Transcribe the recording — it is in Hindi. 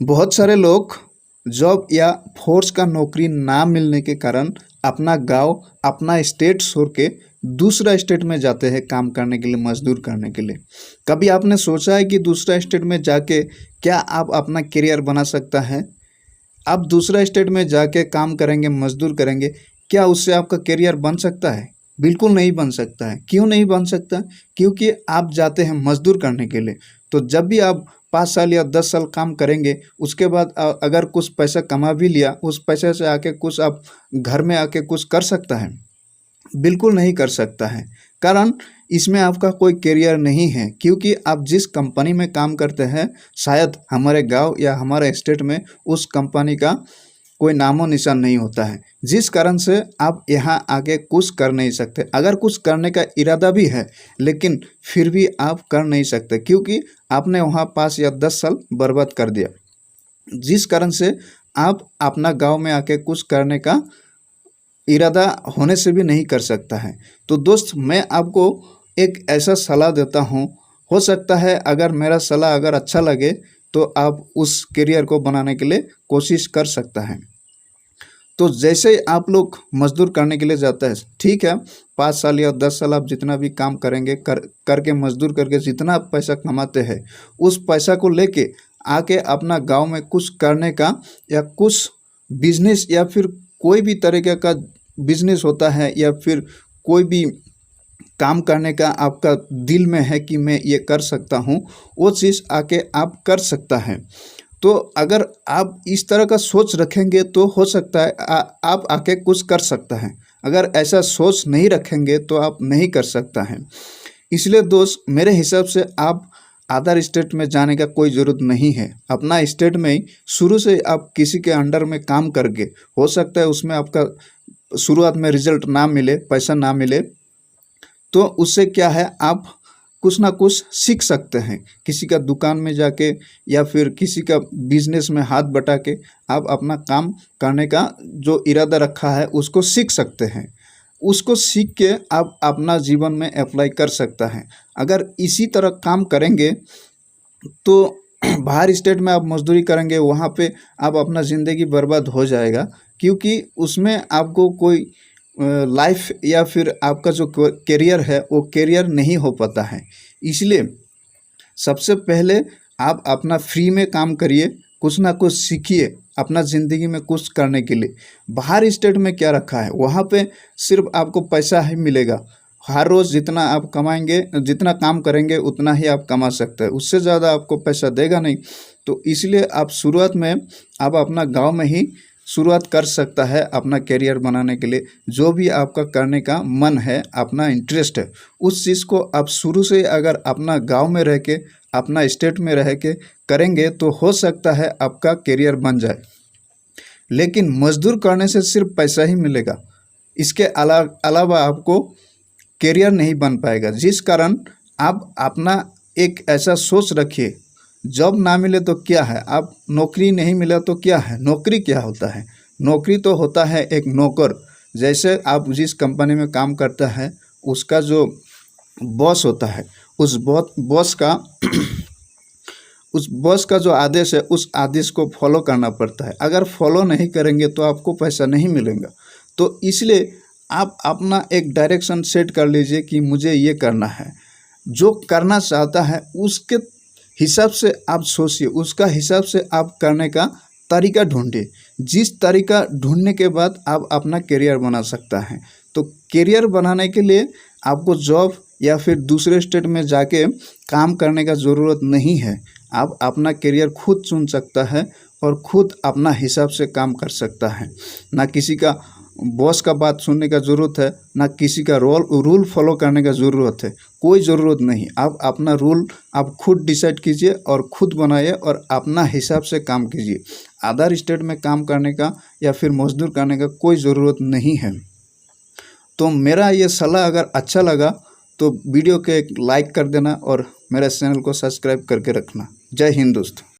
बहुत सारे लोग जॉब या फोर्स का नौकरी ना मिलने के कारण अपना गांव, अपना स्टेट छोड़ के दूसरा स्टेट में जाते हैं काम करने के लिए, मजदूर करने के लिए। कभी आपने सोचा है कि दूसरा स्टेट में जाके क्या आप अपना करियर बना सकता है? आप दूसरा स्टेट में जाके काम करेंगे, मजदूर करेंगे, क्या उससे आपका करियर बन सकता है? बिल्कुल नहीं बन सकता है। क्यों नहीं बन सकता? क्योंकि आप जाते हैं मजदूर करने के लिए। तो जब भी आप 5 साल या 10 साल काम करेंगे, उसके बाद अगर कुछ पैसा कमा भी लिया, उस पैसे से आके कुछ आप घर में आके कुछ कर सकता है? बिल्कुल नहीं कर सकता है। कारण इसमें आपका कोई करियर नहीं है, क्योंकि आप जिस कंपनी में काम करते हैं, शायद हमारे गांव या हमारे स्टेट में उस कंपनी का कोई नामो निशान नहीं होता है, जिस कारण से आप यहाँ आके कुछ कर नहीं सकते। अगर कुछ करने का इरादा भी है, लेकिन फिर भी आप कर नहीं सकते, क्योंकि आपने वहाँ 5 या 10 साल बर्बाद कर दिया, जिस कारण से आप अपना गांव में आके कुछ करने का इरादा होने से भी नहीं कर सकता है। तो दोस्त, मैं आपको एक ऐसा सलाह देता हूँ, हो सकता है अगर मेरा सलाह अगर अच्छा लगे तो आप उस करियर को बनाने के लिए कोशिश कर सकता है। तो जैसे ही आप लोग मजदूर करने के लिए जाता है, ठीक है, 5 साल या 10 साल आप जितना भी काम करेंगे, करके मजदूर करके जितना आप पैसा कमाते हैं, उस पैसा को लेके आके अपना गांव में कुछ करने का, या कुछ बिजनेस या फिर कोई भी तरीके का बिजनेस होता है, या फिर कोई भी काम करने का आपका दिल में है कि मैं ये कर सकता हूँ, वो चीज़ आके आप कर सकता है। तो अगर आप इस तरह का सोच रखेंगे तो हो सकता है आप आके कुछ कर सकता है। अगर ऐसा सोच नहीं रखेंगे तो आप नहीं कर सकता है। इसलिए दोस्त, मेरे हिसाब से आप अदर स्टेट में जाने का कोई ज़रूरत नहीं है। अपना स्टेट में ही शुरू से आप किसी के अंडर में काम करके, हो सकता है उसमें आपका शुरुआत में रिजल्ट ना मिले, पैसा ना मिले, तो उससे क्या है, आप कुछ ना कुछ सीख सकते हैं। किसी का दुकान में जाके या फिर किसी का बिजनेस में हाथ बटा के आप अपना काम करने का जो इरादा रखा है उसको सीख सकते हैं। उसको सीख के आप अपना जीवन में अप्लाई कर सकता है। अगर इसी तरह काम करेंगे तो बाहर स्टेट में आप मजदूरी करेंगे, वहाँ पे आप अपना ज़िंदगी बर्बाद हो जाएगा, क्योंकि उसमें आपको कोई लाइफ या फिर आपका जो करियर है वो करियर नहीं हो पाता है। इसलिए सबसे पहले आप अपना फ्री में काम करिए, कुछ ना कुछ सीखिए अपना ज़िंदगी में कुछ करने के लिए। बाहर स्टेट में क्या रखा है, वहाँ पे सिर्फ आपको पैसा ही मिलेगा। हर रोज़ जितना आप कमाएंगे, जितना काम करेंगे उतना ही आप कमा सकते हैं, उससे ज़्यादा आपको पैसा देगा नहीं। तो इसलिए आप शुरुआत में आप अपना गांव में ही शुरुआत कर सकता है अपना करियर बनाने के लिए। जो भी आपका करने का मन है, अपना इंटरेस्ट है, उस चीज़ को आप शुरू से अगर अपना गांव में रह के, अपना स्टेट में रह के करेंगे तो हो सकता है आपका करियर बन जाए। लेकिन मजदूर करने से सिर्फ पैसा ही मिलेगा, इसके अलावा आपको करियर नहीं बन पाएगा। जिस कारण आप अपना एक ऐसा सोच रखिए, जॉब ना मिले तो क्या है, आप नौकरी नहीं मिला तो क्या है, नौकरी क्या होता है? नौकरी तो होता है एक नौकर। जैसे आप जिस कंपनी में काम करता है, उसका जो बॉस होता है, उस बॉस का जो आदेश है, उस आदेश को फॉलो करना पड़ता है। अगर फॉलो नहीं करेंगे तो आपको पैसा नहीं मिलेगा। तो इसलिए आप अपना एक डायरेक्शन सेट कर लीजिए कि मुझे ये करना है। जो करना चाहता है उसके हिसाब से आप सोचिए, उसका हिसाब से आप करने का तरीका ढूंढिए। जिस तरीका ढूंढने के बाद आप अपना करियर बना सकता है। तो करियर बनाने के लिए आपको जॉब या फिर दूसरे स्टेट में जाके काम करने का ज़रूरत नहीं है। आप अपना करियर खुद चुन सकता है और खुद अपना हिसाब से काम कर सकता है। ना किसी का बॉस का बात सुनने का ज़रूरत है, ना किसी का रूल फॉलो करने का ज़रूरत है। कोई ज़रूरत नहीं। आप अपना रूल आप खुद डिसाइड कीजिए और खुद बनाइए और अपना हिसाब से काम कीजिए। अदर स्टेट में काम करने का या फिर मजदूर करने का कोई ज़रूरत नहीं है। तो मेरा ये सलाह अगर अच्छा लगा तो वीडियो के एक लाइक कर देना और मेरे चैनल को सब्सक्राइब करके रखना। जय हिंद दोस्तों।